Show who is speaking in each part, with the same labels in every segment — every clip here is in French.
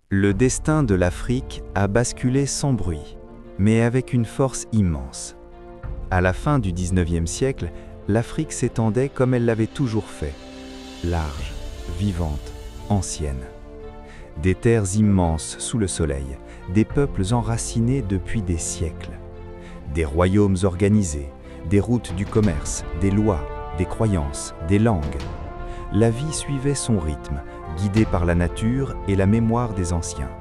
Speaker 1: Le destin de l'Afrique a basculé sans bruit, mais avec une force immense. À la fin du XIXe siècle, l'Afrique s'étendait comme elle l'avait toujours fait, large, vivante, ancienne. Des terres immenses sous le soleil, des peuples enracinés depuis des siècles. Des royaumes organisés, des routes du commerce, des lois, des croyances, des langues. La vie suivait son rythme, guidée par la nature et la mémoire des anciens.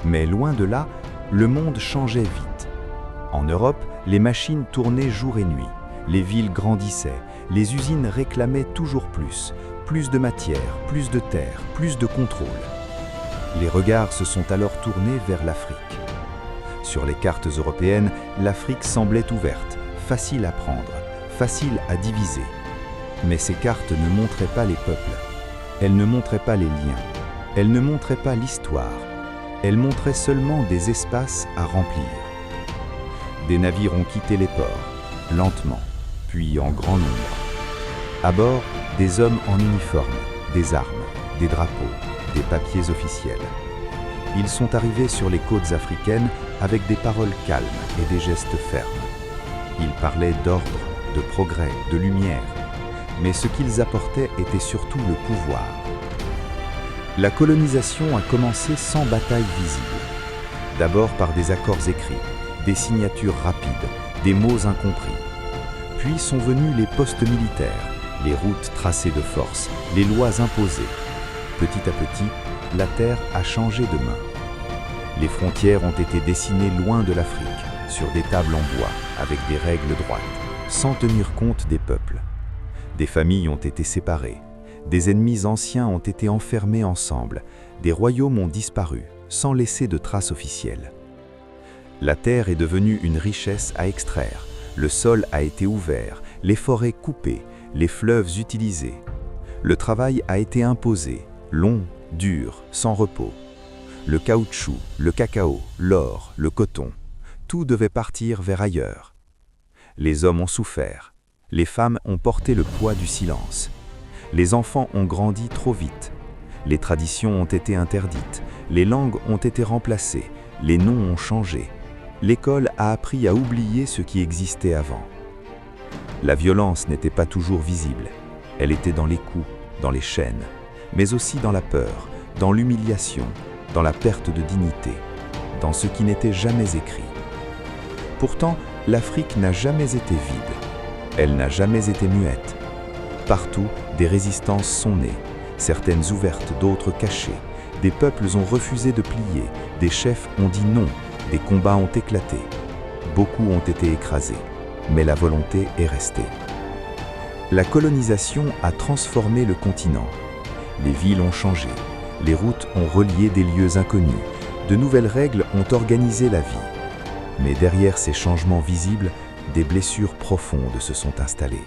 Speaker 1: Mais loin de là, le monde changeait vite. En Europe, les machines tournaient jour et nuit, les villes grandissaient, les usines réclamaient toujours plus de matière, plus de terre, plus de contrôle. Les regards se sont alors tournés vers l'Afrique. Sur les cartes européennes, l'Afrique semblait ouverte, facile à prendre, facile à diviser. Mais ces cartes ne montraient pas les peuples. Elles ne montraient pas les liens. Elles ne montraient pas l'histoire. Elles montraient seulement des espaces à remplir. Des navires ont quitté les ports, lentement, puis en grand nombre. À bord, des hommes en uniforme, des armes, des drapeaux, des papiers officiels. Ils sont arrivés sur les côtes africaines avec des paroles calmes et des gestes fermes. Ils parlaient d'ordre, de progrès, de lumière. Mais ce qu'ils apportaient était surtout le pouvoir. La colonisation a commencé sans bataille visible. D'abord par des accords écrits, des signatures rapides, des mots incompris. Puis sont venus les postes militaires, les routes tracées de force, les lois imposées. Petit à petit, la terre a changé de main. Les frontières ont été dessinées loin de l'Afrique, sur des tables en bois, avec des règles droites, sans tenir compte des peuples. Des familles ont été séparées, des ennemis anciens ont été enfermés ensemble, des royaumes ont disparu, sans laisser de traces officielles. La terre est devenue une richesse à extraire, le sol a été ouvert, les forêts coupées, les fleuves utilisés. Le travail a été imposé, long, dur, sans repos. Le caoutchouc, le cacao, l'or, le coton, tout devait partir vers ailleurs. Les hommes ont souffert. Les femmes ont porté le poids du silence. Les enfants ont grandi trop vite. Les traditions ont été interdites. Les langues ont été remplacées. Les noms ont changé. L'école a appris à oublier ce qui existait avant. La violence n'était pas toujours visible. Elle était dans les coups, dans les chaînes, mais aussi dans la peur, dans l'humiliation, dans la perte de dignité, dans ce qui n'était jamais écrit. Pourtant, l'Afrique n'a jamais été vide. Elle n'a jamais été muette. Partout, des résistances sont nées, certaines ouvertes, d'autres cachées. Des peuples ont refusé de plier, des chefs ont dit non, des combats ont éclaté. Beaucoup ont été écrasés, mais la volonté est restée. La colonisation a transformé le continent. Les villes ont changé, les routes ont relié des lieux inconnus, de nouvelles règles ont organisé la vie. Mais derrière ces changements visibles, des blessures profondes se sont installées.